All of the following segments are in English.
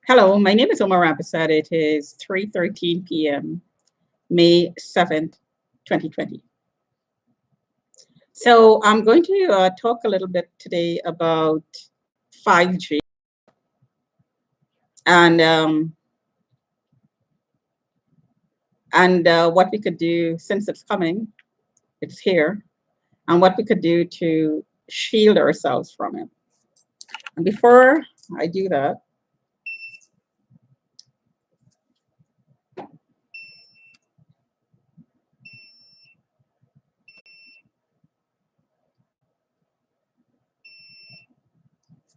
Hello, my name is Omar Abasad. It is 3:13 p.m., May 7th, 2020. So I'm going to talk a little bit today about 5G and um, and what we could do since it's coming, it's here, and what we could do to shield ourselves from it. And before I do that,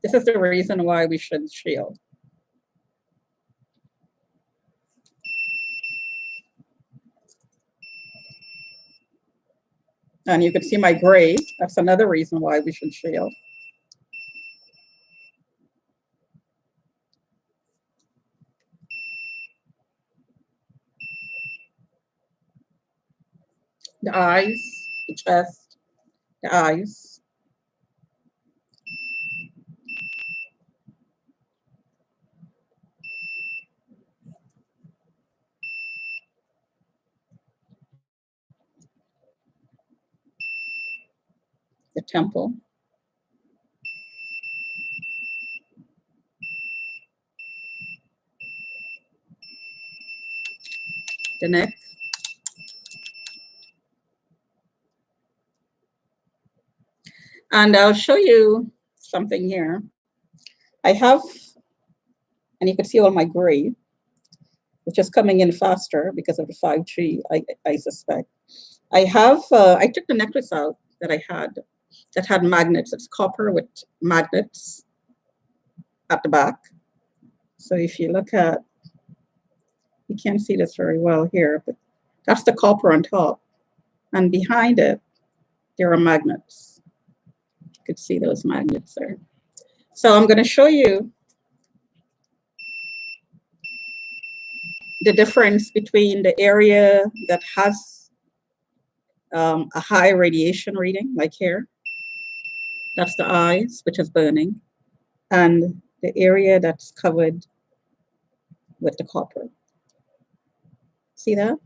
this is the reason why we should shield. And you can see my gray. That's another reason why we should shield. The eyes, the chest, the eyes, the temple, the neck, and I'll show you something here. I have, and you can see all my gray, which is coming in faster because of the 5G, I suspect. I took the necklace out that had magnets. It's copper with magnets at the back. So if you look at, you can't see this very well here, but that's the copper on top. And behind it, there are magnets. You could see those magnets there. So I'm going to show you the difference between the area that has a high radiation reading, like here. That's the eyes, which is burning, and the area that's covered with the copper. See that?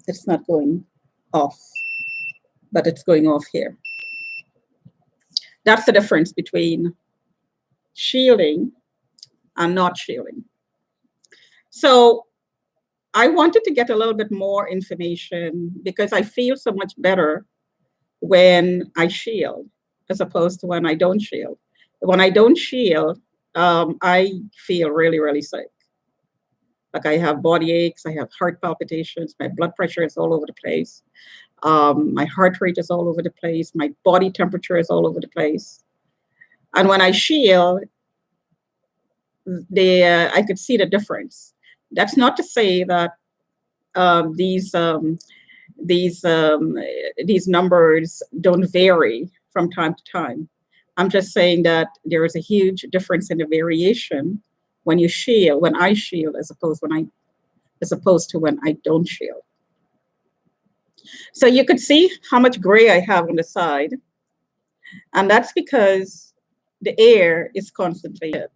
It's not going off, but it's going off here. That's the difference between shielding and not shielding. So I wanted to get a little bit more information because I feel so much better when I shield as opposed to when I don't shield. When I don't shield, I feel really, really sick. Like I have body aches, I have heart palpitations, my blood pressure is all over the place. My heart rate is all over the place. My body temperature is all over the place. And when I shield, I could see the difference. That's not to say that these numbers don't vary from time to time. I'm just saying that there is a huge difference in the variation when you shield, when I shield, as opposed to when I don't shield. So you could see how much gray I have on the side, and that's because the air is constantly hit.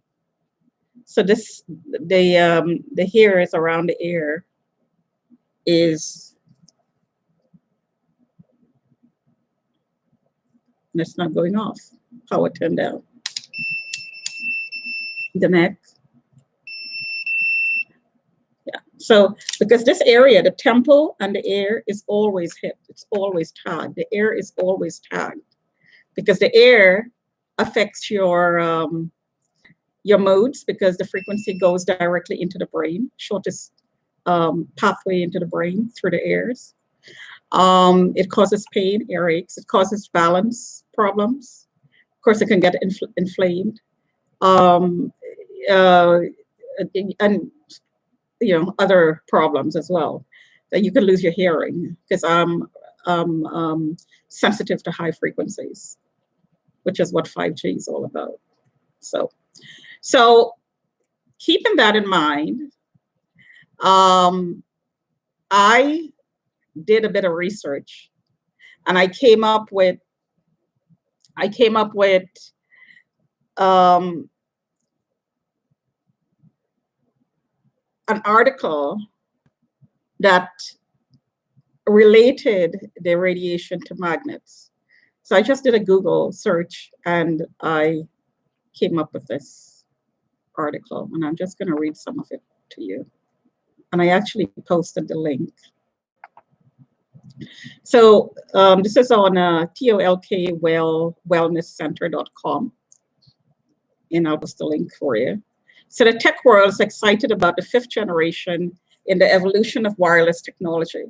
So the hairs around the ear is, and it's not going off. How it turned out. The neck. Yeah. So because this area, the temple and the ear is always hit. It's always tagged. The ear is always tagged because the ear affects your modes because the frequency goes directly into the brain, shortest pathway into the brain through the ears. It causes pain, earaches. It causes balance problems. Of course, it can get inflamed. Um, uh, and other problems as well. That you could lose your hearing because I'm sensitive to high frequencies, which is what 5G is all about. So keeping that in mind, I did a bit of research, and I came up with an article that related the radiation to magnets. So I just did a Google search and I came up with this article, and I'm just going to read some of it to you. And I actually posted the link. So this is on tolkwellnesscenter.com, and I'll post the link for you. So the tech world is excited about the 5th generation in the evolution of wireless technology.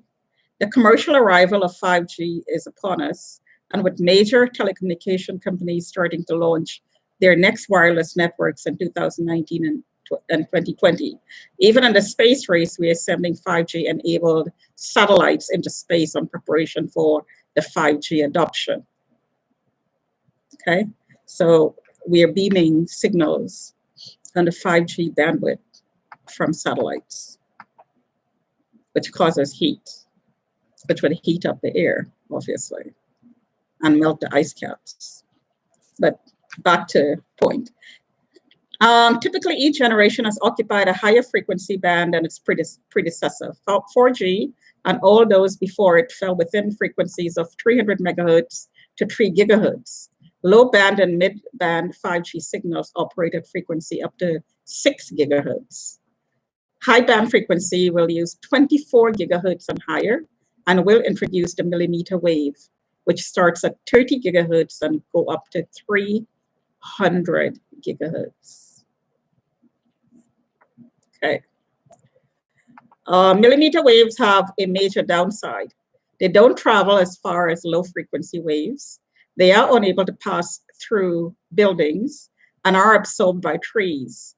The commercial arrival of 5G is upon us, and with major telecommunication companies starting to launch their next wireless networks in 2019 and 2020. Even in the space race, we are sending 5G-enabled satellites into space in preparation for the 5G adoption. Okay, so we are beaming signals on the 5G bandwidth from satellites, which causes heat, which would heat up the air, obviously, and melt the ice caps. But back to point. Typically, each generation has occupied a higher frequency band than its predecessor. 4G and all those before it fell within frequencies of 300 megahertz to 3 gigahertz. Low band and mid band 5G signals operate at frequency up to 6 gigahertz. High band frequency will use 24 gigahertz and higher, and will introduce the millimeter wave, which starts at 30 gigahertz and go up to 300 gigahertz. Okay. Millimeter waves have a major downside. They don't travel as far as low frequency waves. They are unable to pass through buildings and are absorbed by trees,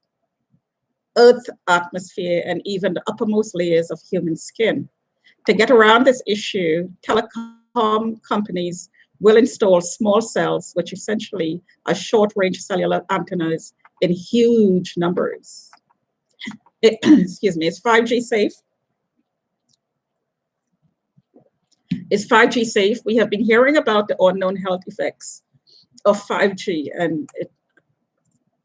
Earth atmosphere, and even the uppermost layers of human skin. To get around this issue, telecom companies will install small cells, which essentially are short-range cellular antennas in huge numbers. Excuse me, is 5G safe? Is 5G safe? We have been hearing about the unknown health effects of 5G and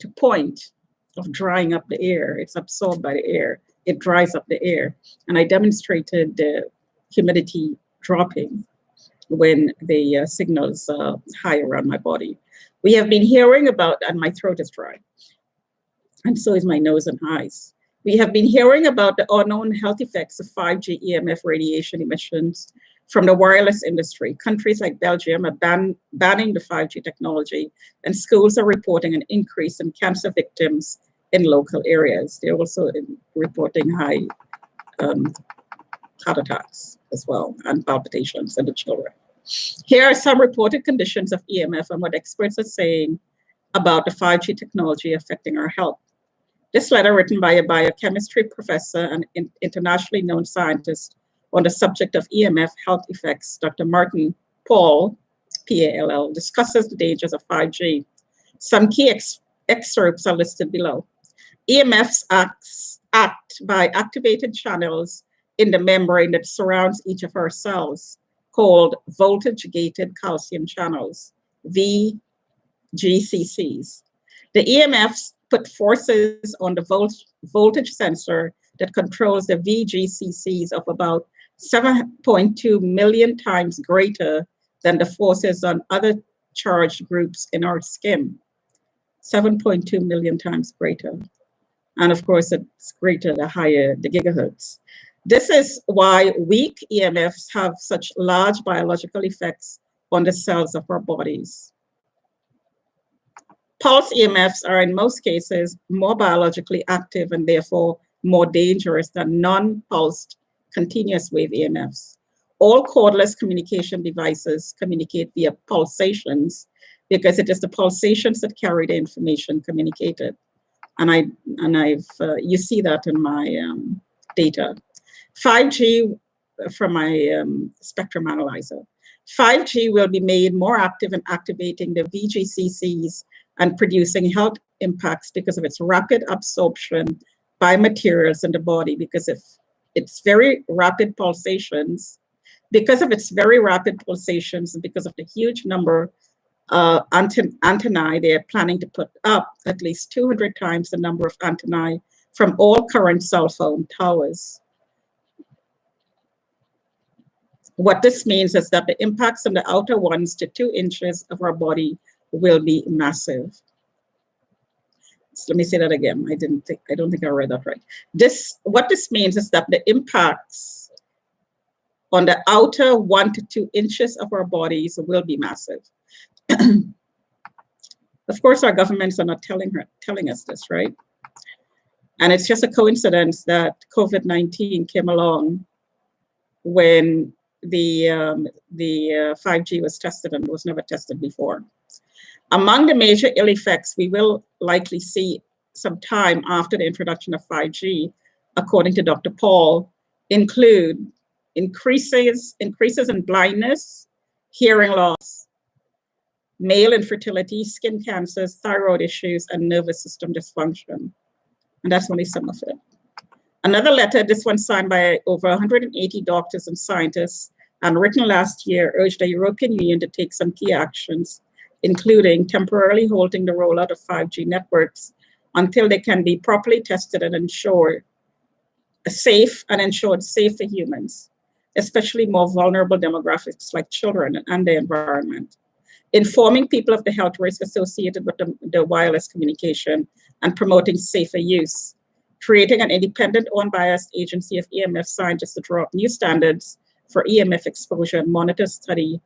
to point of drying up the air. It's absorbed by the air. It dries up the air. And I demonstrated the humidity dropping when the signal's high around my body. We have been hearing about, and my throat is dry, and so is my nose and eyes. We have been hearing about the unknown health effects of 5G EMF radiation emissions from the wireless industry. Countries like Belgium are banning the 5G technology, and schools are reporting an increase in cancer victims in local areas. They're also reporting high heart attacks as well, and palpitations in the children. Here are some reported conditions of EMF and what experts are saying about the 5G technology affecting our health. This letter, written by a biochemistry professor and internationally known scientist on the subject of EMF health effects, Dr. Martin Pall, P-A-L-L, discusses the dangers of 5G. Some key excerpts are listed below. EMFs act by activated channels in the membrane that surrounds each of our cells, called voltage-gated calcium channels, VGCCs. The EMFs put forces on the voltage sensor that controls the VGCCs of about 7.2 million times greater than the forces on other charged groups in our skin. 7.2 million times greater. And of course, it's greater the higher the gigahertz. This is why weak EMFs have such large biological effects on the cells of our bodies. Pulse EMFs are in most cases more biologically active and therefore more dangerous than non-pulsed continuous wave EMFs. All cordless communication devices communicate via pulsations because it is the pulsations that carry the information communicated. And you see that in my data. 5G from my spectrum analyzer. 5G will be made more active in activating the VGCCs and producing health impacts because of its rapid absorption by materials in the body, because of its very rapid pulsations, and because of the huge number antennae. They're planning to put up at least 200 times the number of antennae from all current cell phone towers. What this means is that the impacts on the outer 1 to 2 inches of our body will be massive. So let me say that again. I don't think I read that right. What this means is that the impacts on the outer 1 to 2 inches of our bodies will be massive. Of course, our governments are not telling us this, right? And it's just a coincidence that COVID-19 came along when the 5G was tested and was never tested before. Among the major ill effects we will likely see some time after the introduction of 5G, according to Dr. Paul, include increases in blindness, hearing loss, male infertility, skin cancers, thyroid issues, and nervous system dysfunction. And that's only some of it. Another letter, this one signed by over 180 doctors and scientists, and written last year, urged the European Union to take some key actions, including temporarily halting the rollout of 5G networks until they can be properly tested and ensured safe for humans, especially more vulnerable demographics like children and the environment. Informing people of the health risks associated with the wireless communication and promoting safer use. Creating an independent, unbiased agency of EMF scientists to draw up new standards for EMF exposure and monitor study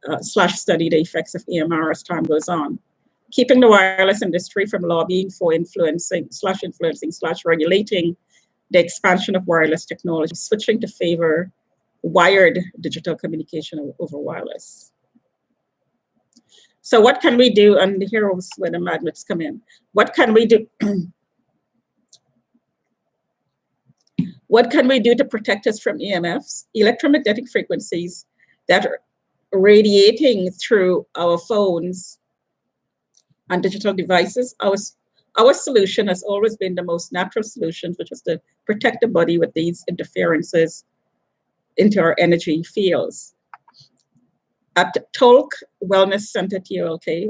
the effects of EMR as time goes on. Keeping the wireless industry from lobbying for influencing/regulating the expansion of wireless technology, switching to favor wired digital communication over wireless. So what can we do? And here is where the magnets come in. What can we do? What can we do to protect us from EMFs, electromagnetic frequencies that are radiating through our phones and digital devices? Our solution has always been the most natural solution, which is to protect the body with these interferences into our energy fields. At Tolk Wellness Center, TOLK,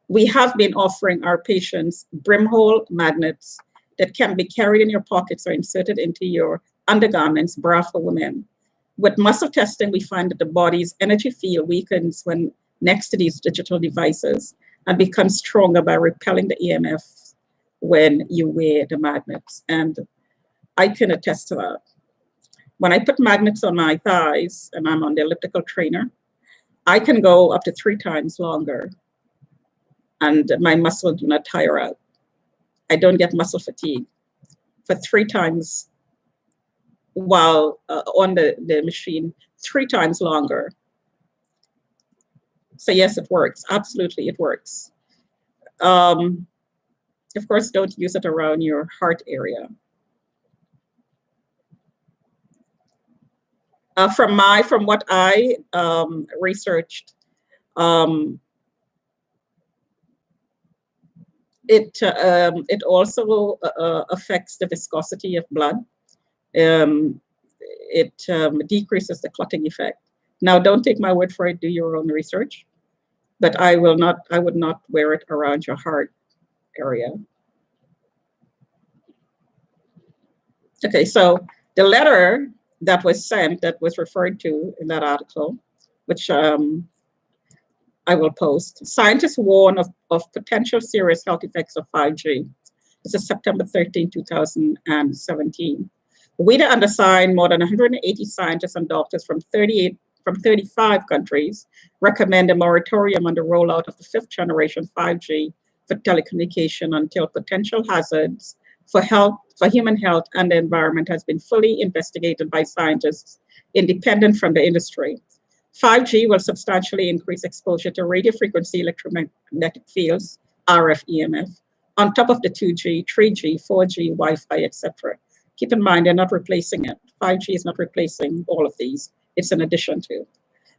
we have been offering our patients brimhole magnets that can be carried in your pockets or inserted into your undergarments, bra for women. With muscle testing, we find that the body's energy field weakens when next to these digital devices and becomes stronger by repelling the EMF when you wear the magnets. And I can attest to that. When I put magnets on my thighs and I'm on the elliptical trainer, I can go up to 3 times longer and my muscle do not tire out. I don't get muscle fatigue for 3 times while on the machine, 3 times longer. So yes, it works. Absolutely, it works. Of course, don't use it around your heart area. From what I researched, it also affects the viscosity of blood. It decreases the clotting effect. Now, don't take my word for it, do your own research, but I would not wear it around your heart area. Okay, so the letter that was sent, that was referred to in that article, which I will post. Scientists warn of potential serious health effects of 5G. This is September 13, 2017. We, the undersigned, more than 180 scientists and doctors from 35 countries, recommend a moratorium on the rollout of the 5th generation 5G for telecommunication until potential hazards for human health and the environment has been fully investigated by scientists independent from the industry. 5G will substantially increase exposure to radio frequency electromagnetic fields, RF EMF, on top of the 2G, 3G, 4G, Wi-Fi, etc. Keep in mind, they're not replacing it. 5G is not replacing all of these. It's an addition to.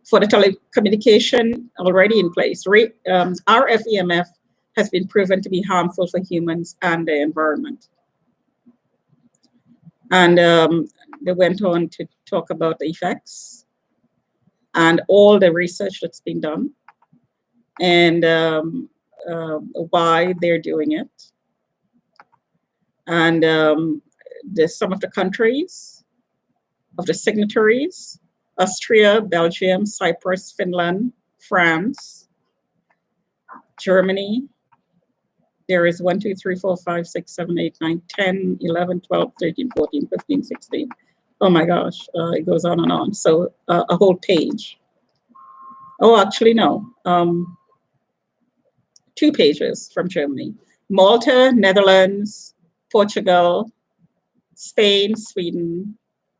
For the telecommunication already in place, RF EMF has been proven to be harmful for humans and the environment. And they went on to talk about the effects and all the research that's been done. and why they're doing it. And there's some of the countries of the signatories: Austria, Belgium, Cyprus, Finland, France, Germany. There is 1, 2, 3, 4, 5, 6, 7, 8, 9, 10, 11, 12, 13, 14, 15, 16. Oh my gosh, it goes on and on. So a whole page. Oh, actually, no. 2 pages from Germany. Malta, Netherlands, Portugal, Spain, Sweden,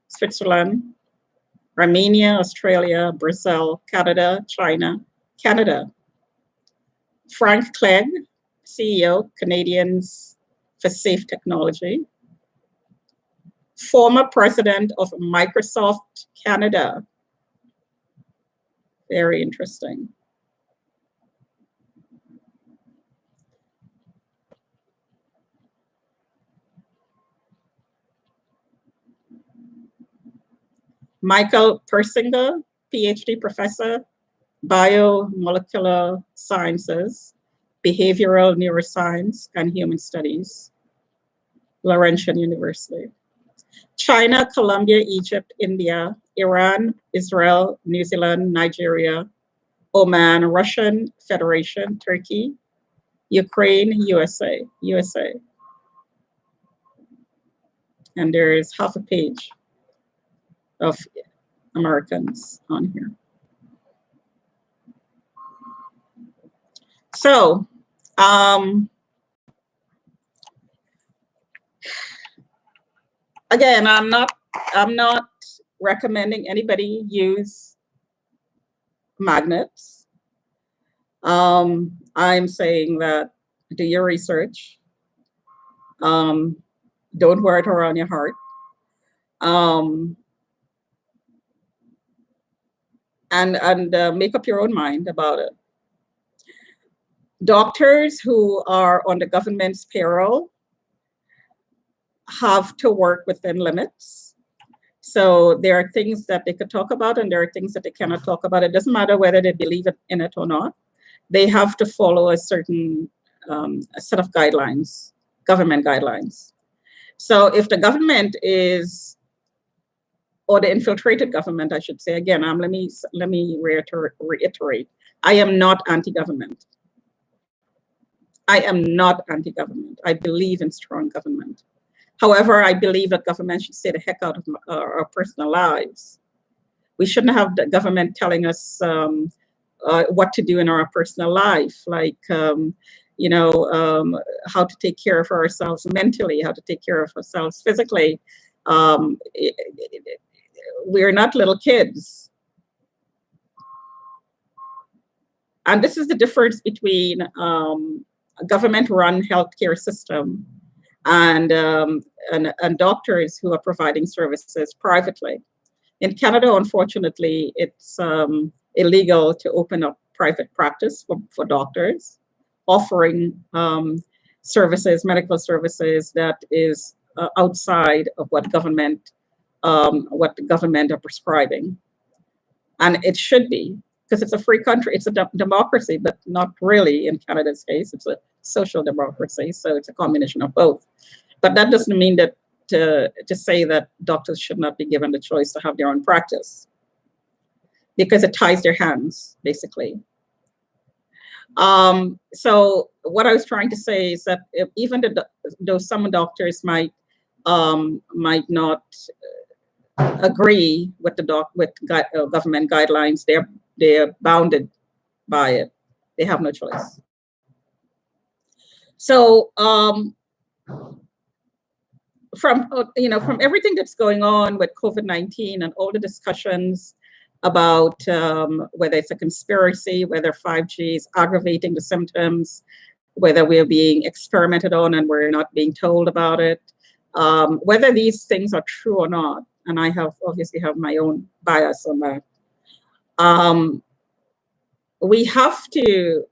Switzerland, Romania, Australia, Brazil, Canada, China, Canada. Frank Clegg, CEO, Canadians for Safe Technology. Former president of Microsoft Canada. Very interesting. Michael Persinger, PhD professor, biomolecular sciences, behavioral neuroscience, and human studies, Laurentian University. China, Colombia, Egypt, India, Iran, Israel, New Zealand, Nigeria, Oman, Russian Federation, Turkey, Ukraine, USA. And there is half a page of Americans on here. So, again, I'm not recommending anybody use magnets. I'm saying that do your research. Don't wear it around your heart. And make up your own mind about it. Doctors who are on the government's payroll have to work within limits. So there are things that they could talk about and there are things that they cannot talk about. It doesn't matter whether they believe in it or not. They have to follow a certain a set of guidelines, government guidelines. So if the government is, or the infiltrated government, I should say, again, let me reiterate, I am not anti-government. I am not anti-government. I believe in strong government. However, I believe that government should stay the heck out of our personal lives. We shouldn't have the government telling us what to do in our personal life, like, you know, how to take care of ourselves mentally, how to take care of ourselves physically. We're not little kids. And this is the difference between a government-run healthcare system and doctors who are providing services privately. In Canada, unfortunately, it's illegal to open up private practice for doctors, offering services, medical services that is outside of what the government are prescribing. And it should be, because it's a free country. It's a democracy, but not really in Canada's case. It's a social democracy, so it's a combination of both. But that doesn't mean that to say that doctors should not be given the choice to have their own practice, because it ties their hands, basically. So what I was trying to say is that even though some doctors might not agree with government guidelines, they're bounded by it. They have no choice. So from everything that's going on with COVID-19 and all the discussions about whether it's a conspiracy, whether 5G is aggravating the symptoms, whether we're being experimented on and we're not being told about it, whether these things are true or not, and I obviously have my own bias on that. We have to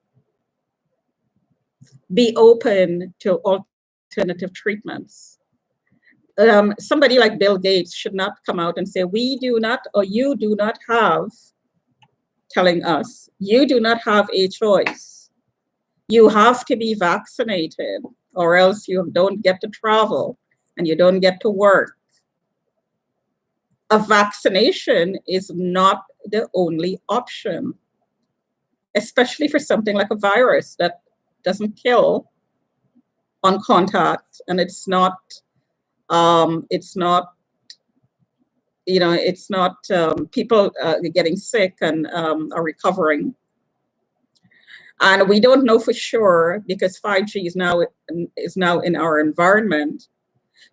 be open to alternative treatments. Somebody like Bill Gates should not come out and say, we do not, or you do not have telling us, you do not have a choice. You have to be vaccinated or else you don't get to travel and you don't get to work. A vaccination is not the only option, especially for something like a virus that doesn't kill on contact, and it's not people getting sick and are recovering. And we don't know for sure because 5G is now in our environment.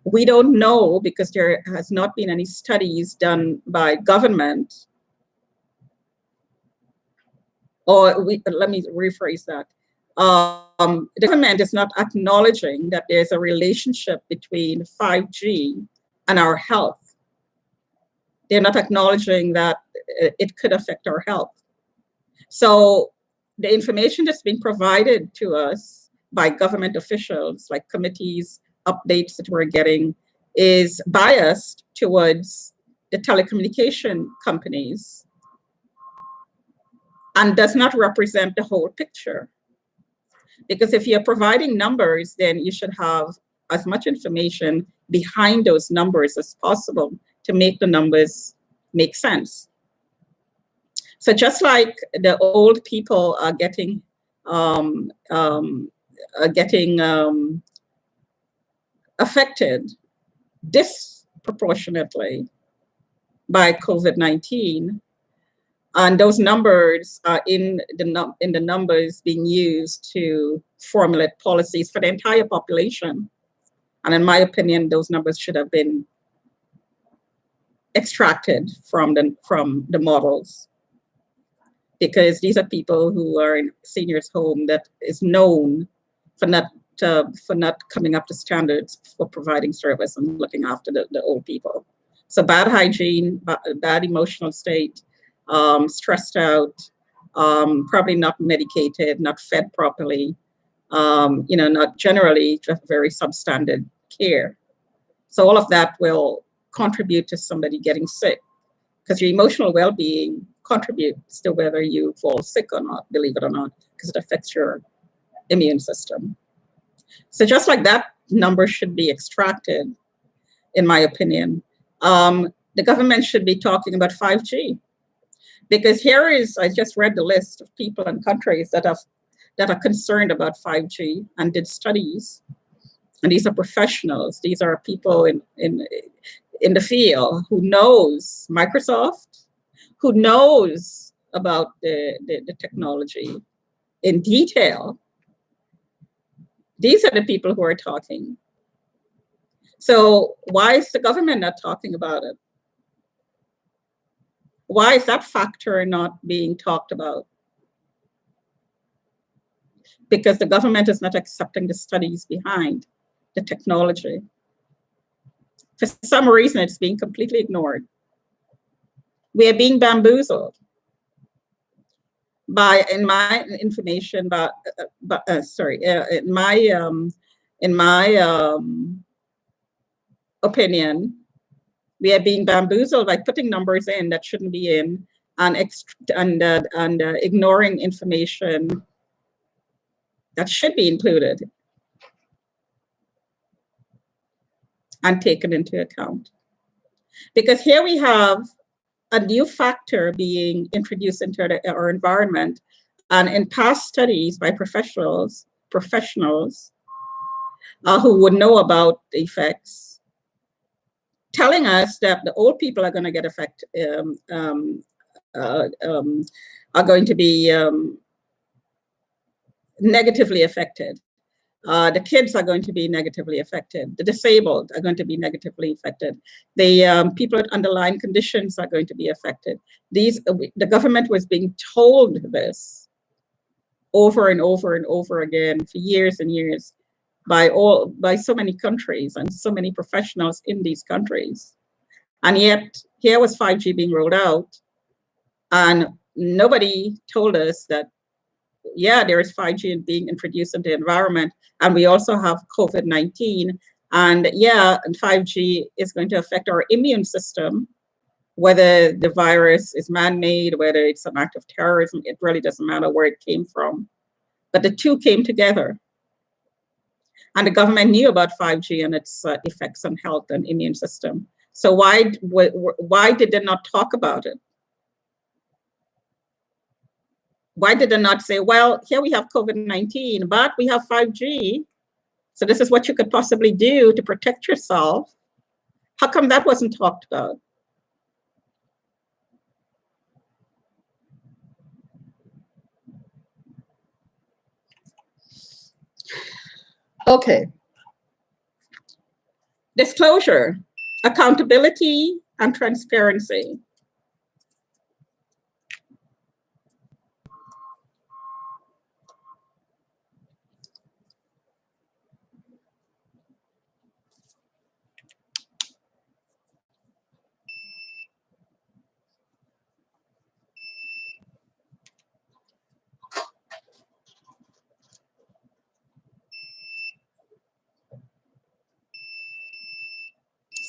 We don't know because there has not been any studies done by government. Let me rephrase that. The government is not acknowledging that there's a relationship between 5G and our health. They're not acknowledging that it could affect our health. So the information that's being provided to us by government officials, like committees, updates that we're getting, is biased towards the telecommunication companies and does not represent the whole picture. Because if you're providing numbers, then you should have as much information behind those numbers as possible to make the numbers make sense. So just like the old people are getting affected disproportionately by COVID-19, and those numbers are in the numbers being used to formulate policies for the entire population. And in my opinion, those numbers should have been extracted from the models, because these are people who are in seniors' home that is known for not coming up to standards for providing service and looking after the old people. So bad hygiene, bad emotional state, stressed out, probably not medicated, not fed properly, not generally just very substandard care. So all of that will contribute to somebody getting sick, because your emotional well-being contributes to whether you fall sick or not, believe it or not, because it affects your immune system. So just like that, numbers should be extracted, in my opinion. The government should be talking about 5G, because I just read the list of people and countries that are concerned about 5G and did studies. And these are professionals. These are people in the field who knows Microsoft, who knows about the technology in detail. These are the people who are talking. So why is the government not talking about it? Why is that factor not being talked about? Because the government is not accepting the studies behind the technology. For some reason, it's being completely ignored. We are being bamboozled in my information, in my opinion, we are being bamboozled by putting numbers in that shouldn't be in, and ignoring information that should be included and taken into account. Because here we have a new factor being introduced into our environment, and in past studies by professionals who would know about the effects, telling us that the old people are going to get are going to be negatively affected. The kids are going to be negatively affected. The disabled are going to be negatively affected. The people with underlying conditions are going to be affected. The government was being told this over and over and over again for years and years by so many countries and so many professionals in these countries. And yet here was 5G being rolled out, and nobody told us that, yeah, there is 5G being introduced into the environment, and we also have COVID-19, and yeah, and 5G is going to affect our immune system, whether the virus is man-made, whether it's an act of terrorism, it really doesn't matter where it came from. But the two came together. And the government knew about 5G and its effects on health and immune system. So why did they not talk about it? Why did they not say, well, here we have COVID-19, but we have 5G. So this is what you could possibly do to protect yourself. How come that wasn't talked about? Okay. Disclosure, accountability, and transparency.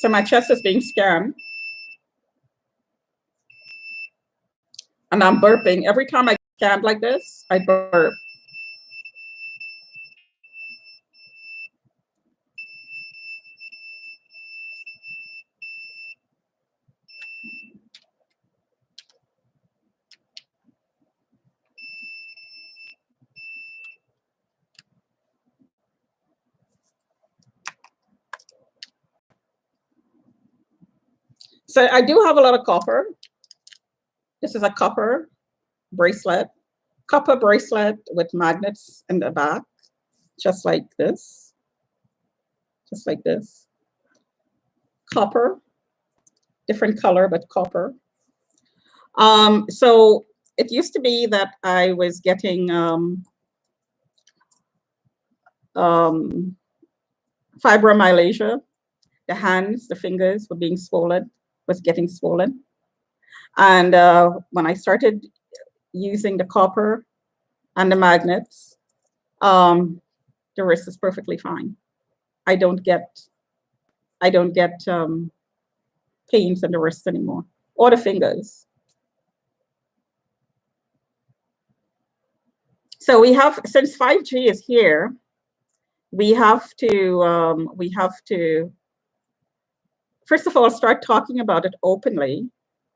So my chest is being scanned. And I'm burping. Every time I scan like this, I burp. So I do have a lot of copper. This is a copper bracelet with magnets in the back, just like this. Just like this. Copper, different color, but copper. So it used to be that I was getting fibromyalgia. The hands, the fingers were being swollen, was getting swollen. And when I started using the copper and the magnets, the wrist is perfectly fine. I don't get pains in the wrist anymore, or the fingers. So we have, since 5G is here, we have to first of all start talking about it openly,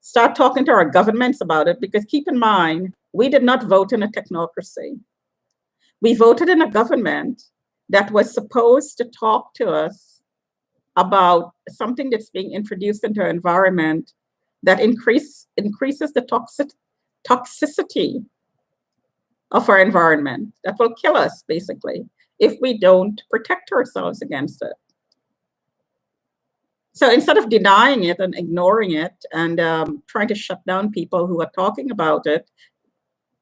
start talking to our governments about it, because keep in mind, we did not vote in a technocracy. We voted in a government that was supposed to talk to us about something that's being introduced into our environment that increases the toxicity of our environment, that will kill us, basically, if we don't protect ourselves against it. So instead of denying it and ignoring it and trying to shut down people who are talking about it,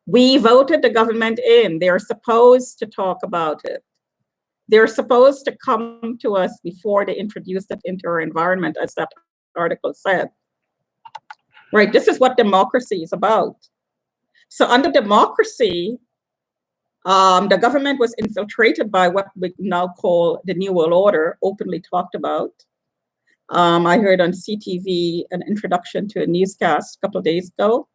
we voted the government in. They're supposed to talk about it. They're supposed to come to us before they introduce it into our environment, as that article said. Right, this is what democracy is about. So under democracy, the government was infiltrated by what we now call the New World Order, openly talked about. I heard on CTV an introduction to a newscast a couple of days ago.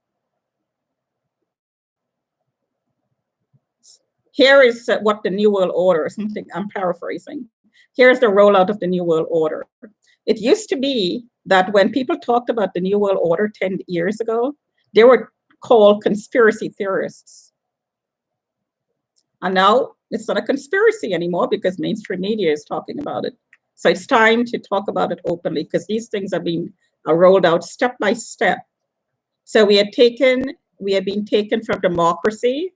Here is what the New World Order, something I'm paraphrasing. Here's the rollout of the New World Order. It used to be that when people talked about the New World Order 10 years ago, they were called conspiracy theorists. And now it's not a conspiracy anymore because mainstream media is talking about it. So it's time to talk about it openly, because these things are being rolled out step by step. So we have been taken from democracy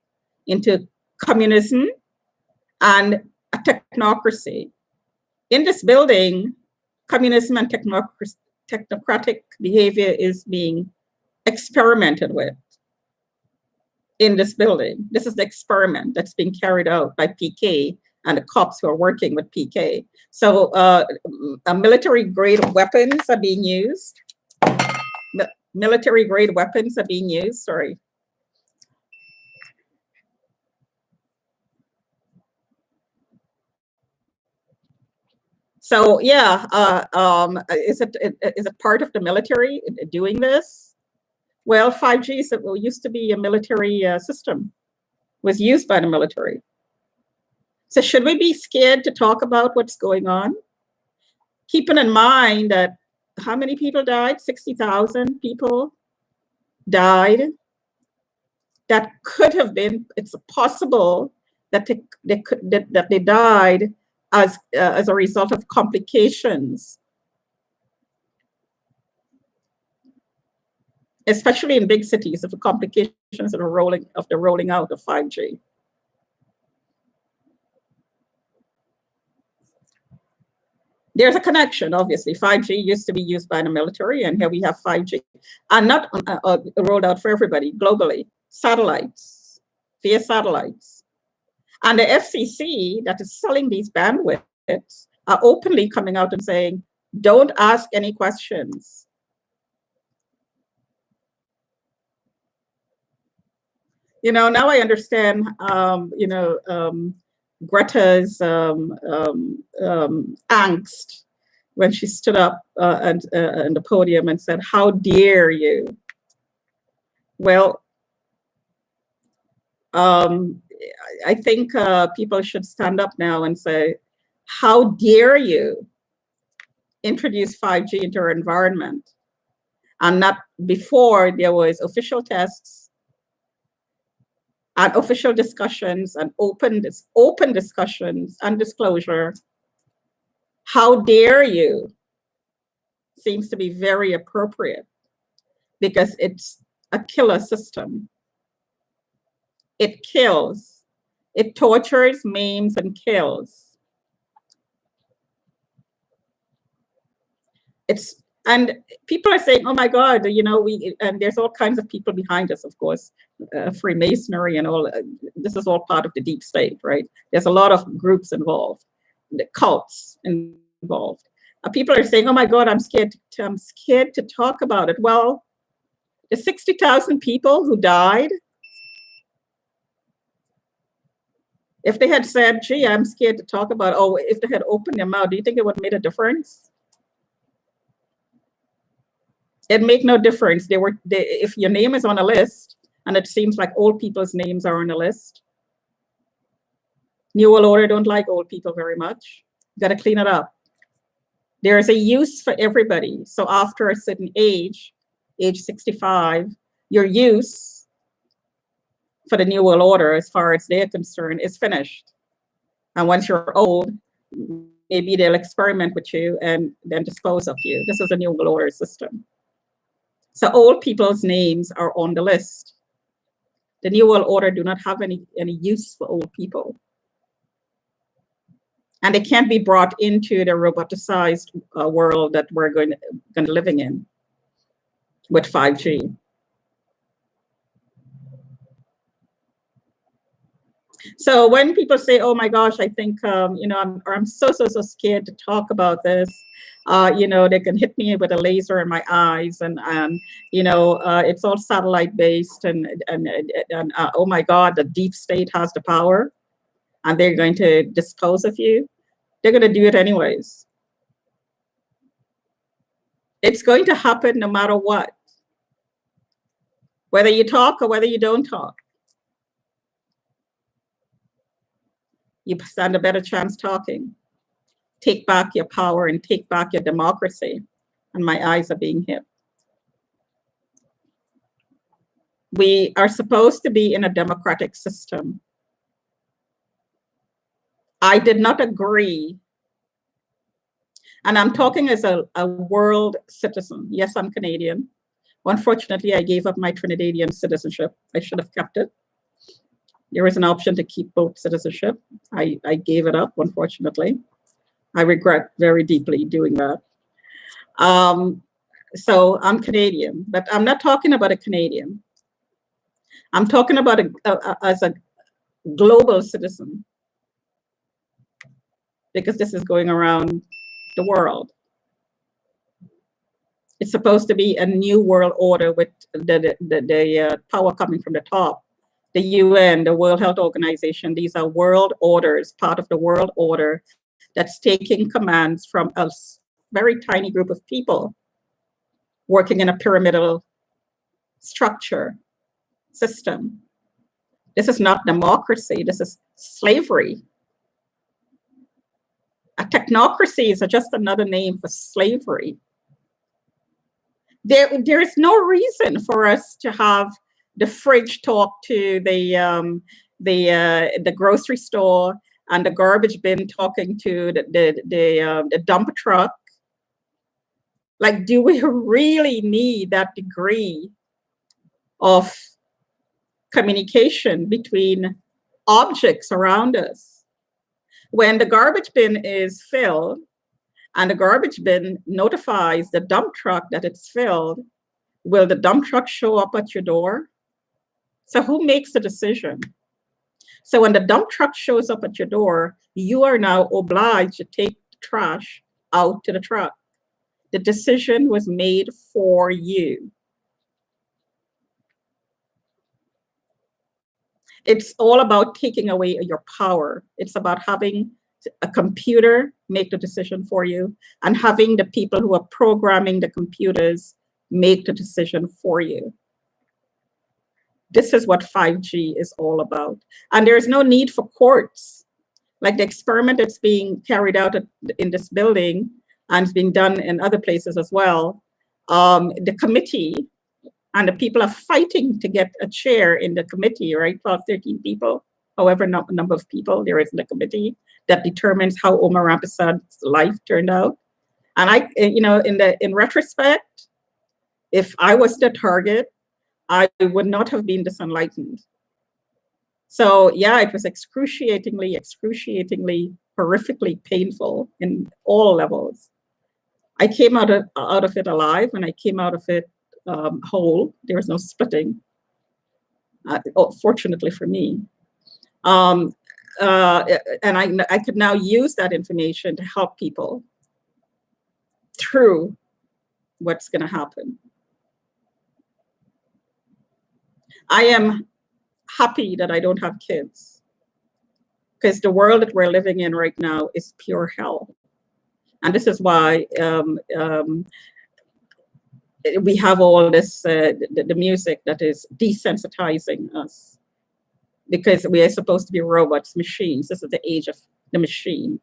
into communism and a technocracy. In this building, communism and technocratic behavior is being experimented with in this building. This is the experiment that's being carried out by PK and the cops who are working with PK. So military-grade weapons are being used. Military-grade weapons are being used, sorry. So yeah, is it part of the military doing this? Well, 5G used to be a military system, was used by the military. So should we be scared to talk about what's going on? Keeping in mind that how many people died? 60,000 people died. That could have been, it's possible that they died as a result of complications, especially in big cities, of the complications of the rolling out of 5G. There's a connection, obviously. 5G used to be used by the military, and here we have 5G, and not rolled out for everybody globally. Satellites, via satellites. And the FCC that is selling these bandwidths are openly coming out and saying, don't ask any questions. You know, now I understand, Greta's angst when she stood up on the podium and said, how dare you? Well, I think people should stand up now and say, how dare you introduce 5G into our environment? And not before there was official tests and official discussions and open discussions and disclosure. How dare you seems to be very appropriate because it's a killer system. It kills, it tortures, maims, and kills. And people are saying, oh my God, you know, and there's all kinds of people behind us, of course, Freemasonry and all, this is all part of the deep state, right? There's a lot of groups involved, the cults involved. People are saying, oh my God, I'm scared to talk about it. Well, the 60,000 people who died, if they had said, gee, I'm scared to talk about it, oh, if they had opened their mouth, do you think it would have made a difference? It make no difference. If your name is on a list, and it seems like old people's names are on a list, New World Order don't like old people very much. You got to clean it up. There is a use for everybody. So after a certain age 65, your use for the New World Order, as far as they're concerned, is finished. And once you're old, maybe they'll experiment with you and then dispose of you. This is a New World Order system. So old people's names are on the list. The New World Order do not have any use for old people. And they can't be brought into the roboticized world that we're going to be living in with 5G. So when people say, oh my gosh, I think, I'm so scared to talk about this. They can hit me with a laser in my eyes and it's all satellite based and oh my God, the deep state has the power and they're going to dispose of you. They're going to do it anyways. It's going to happen no matter what, whether you talk or whether you don't talk. You stand a better chance talking. Take back your power and take back your democracy. And my eyes are being hit. We are supposed to be in a democratic system. I did not agree. And I'm talking as a world citizen. Yes, I'm Canadian. Unfortunately, I gave up my Trinidadian citizenship. I should have kept it. There is an option to keep both citizenship. I gave it up, unfortunately. I regret very deeply doing that. So I'm Canadian, but I'm not talking about a Canadian. I'm talking about as a global citizen, because this is going around the world. It's supposed to be a new world order with the power coming from the top. The UN, the World Health Organization, these are world orders, part of the world order that's taking commands from a very tiny group of people working in a pyramidal structure system. This is not democracy, this is slavery. A technocracy is just another name for slavery. There is no reason for us to have the fridge talk to the grocery store and the garbage bin talking to the dump truck. Like, do we really need that degree of communication between objects around us? When the garbage bin is filled and the garbage bin notifies the dump truck that it's filled, will the dump truck show up at your door? So who makes the decision? So when the dump truck shows up at your door, you are now obliged to take the trash out to the truck. The decision was made for you. It's all about taking away your power. It's about having a computer make the decision for you and having the people who are programming the computers make the decision for you. This is what 5G is all about. And there's no need for courts. Like the experiment that's being carried out in this building and it's being done in other places as well. The committee and the people are fighting to get a chair in the committee, right? 12, 13 people, however number of people there is in the committee that determines how Omar Rampersad's life turned out. And in retrospect, if I was the target, I would not have been this enlightened. So yeah, it was excruciatingly, horrifically painful in all levels. I came out of it alive, and I came out of it whole. There was no splitting, fortunately for me. And I could now use that information to help people through what's going to happen. I am happy that I don't have kids, because the world that we're living in right now is pure hell. And this is why we have all this, the music that is desensitizing us, because we are supposed to be robots, machines. This is the age of the machine.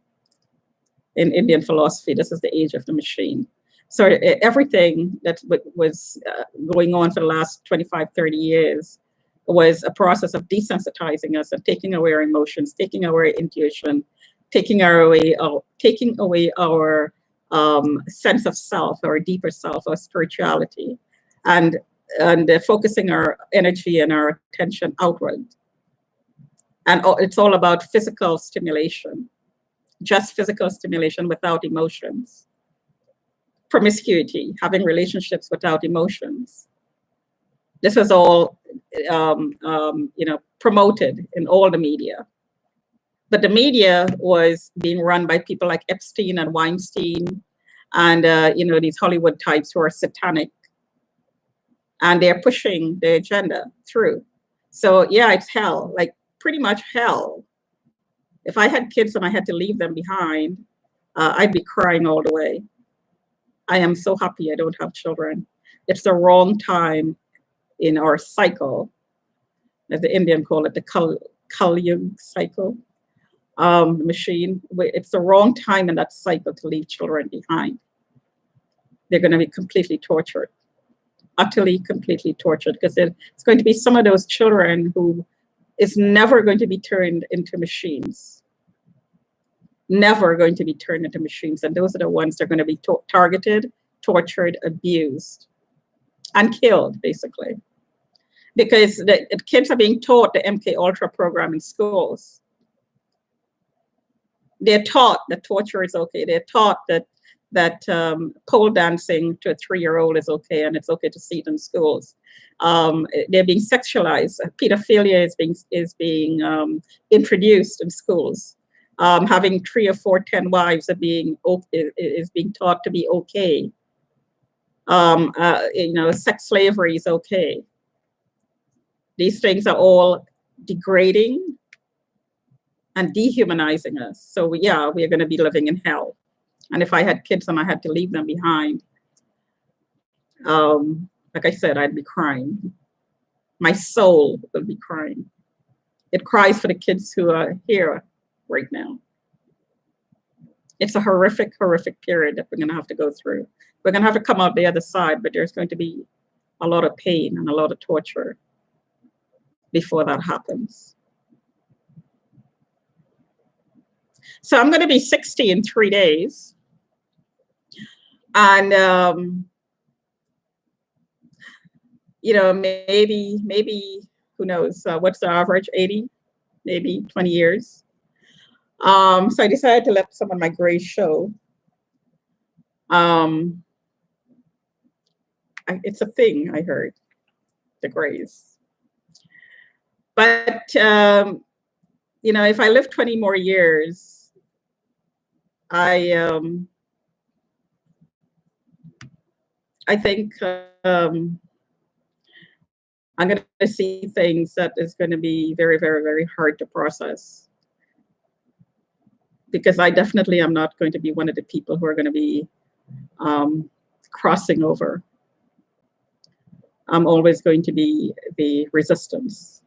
In Indian philosophy, this is the age of the machine. So everything that was going on for the last 25, 30 years was a process of desensitizing us and taking away our emotions, taking away our intuition, taking away our sense of self, our deeper self, our spirituality, and focusing our energy and our attention outward. And it's all about physical stimulation, just physical stimulation without emotions. Promiscuity, having relationships without emotions. This was all, promoted in all the media. But the media was being run by people like Epstein and Weinstein and, these Hollywood types who are satanic. And they're pushing the agenda through. So yeah, it's hell, like pretty much hell. If I had kids and I had to leave them behind, I'd be crying all the way. I am so happy I don't have children. It's the wrong time in our cycle, as the Indian call it, the Kal Yuga cycle, machine. It's the wrong time in that cycle to leave children behind. They're going to be completely tortured, utterly, completely tortured, because it's going to be some of those children who is never going to be turned into machines. Never going to be turned into machines. And those are the ones that are going to be targeted, tortured, abused, and killed, basically. Because the kids are being taught the MK Ultra program in schools. They're taught that torture is okay. They're taught that pole dancing to a 3-year-old is okay, and it's okay to see it in schools. They're being sexualized. Pedophilia is being introduced in schools. Having 3 or 4, 10 wives is being taught to be okay. Sex slavery is okay. These things are all degrading and dehumanizing us. So yeah, we are going to be living in hell. And if I had kids and I had to leave them behind, like I said, I'd be crying. My soul will be crying. It cries for the kids who are here right now. It's a horrific, horrific period that we're going to have to go through. We're going to have to come out the other side, but there's going to be a lot of pain and a lot of torture before that happens. So I'm going to be 60 in 3 days. And, you know, maybe, who knows, what's the average, 80, maybe 20 years. So I decided to let some of my grays show. It's a thing, I heard, the grays. But, you know, if I live 20 more years, I think I'm going to see things that is going to be very, very, very hard to process. Because I definitely am not going to be one of the people who are going to be crossing over. I'm always going to be the resistance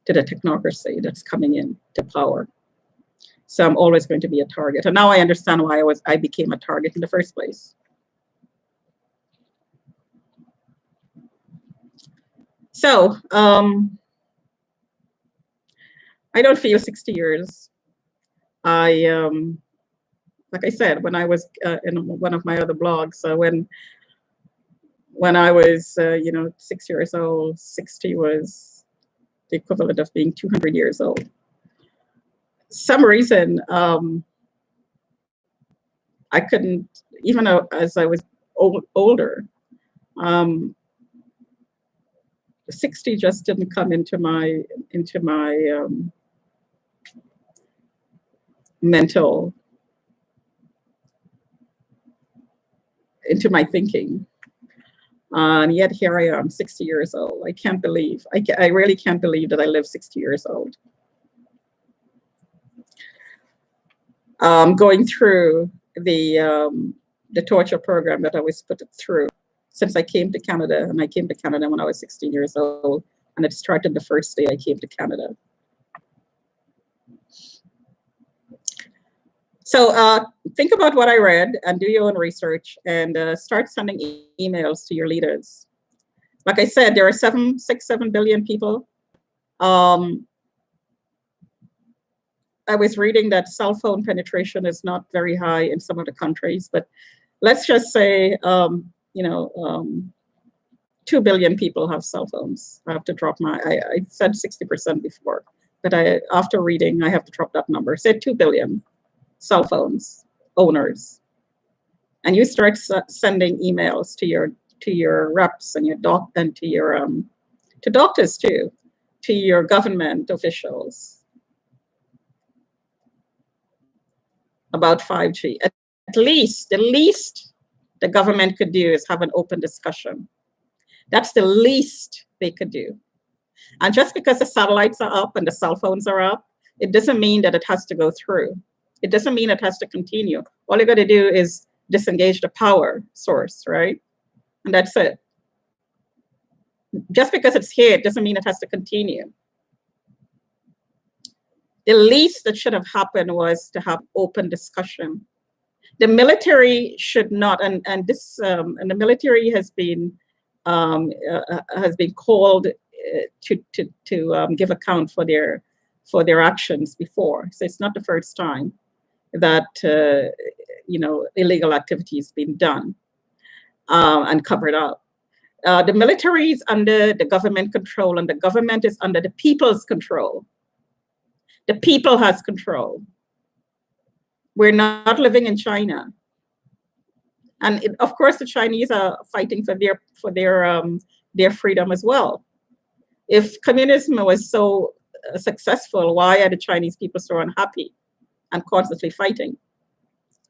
to the technocracy that's coming in to power. So I'm always going to be a target. And now I understand why I became a target in the first place. So I don't feel 60 years. Like I said, when I was in one of my other blogs, when I was, you know, 6 years old, 60 was the equivalent of being 200 years old. Some reason I couldn't, even as I was older, 60 just didn't come into my mental, into my thinking. And yet here I am, 60 years old. I can't believe, I really can't believe that I lived 60 years old. Going through the torture program that I was put through since I came to Canada, and I came to Canada when I was 16 years old, and it started the first day I came to Canada. So think about what I read and do your own research and start sending emails to your leaders. Like I said, there are 7 billion people. I was reading that cell phone penetration is not very high in some of the countries, but let's just say, you know, 2 billion people have cell phones. I have to drop I said 60% before, but after reading, I have to drop that number. Say 2 billion cell phones owners. And you start sending emails to your reps and and to your, to doctors too, to your government officials about 5G. At least, the least the government could do is have an open discussion. That's the least they could do. And just because the satellites are up and the cell phones are up, it doesn't mean that it has to go through. It doesn't mean it has to continue. All you got to do is disengage the power source, right? And that's it. Just because it's here, it doesn't mean it has to continue. The least that should have happened was to have open discussion. The military should not, and the military has been called to give account for their actions before. So it's not the first time that you know, illegal activity has been done and covered up. The military is under the government control, and the government is under the people's control. The people has control. We're not living in China. And of course, the Chinese are fighting for their freedom as well. If communism was so successful, why are the Chinese people so unhappy and constantly fighting?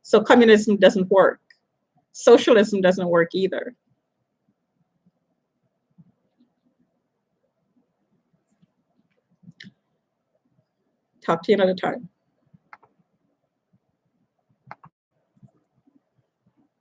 So communism doesn't work. Socialism doesn't work either. Talk to you another time.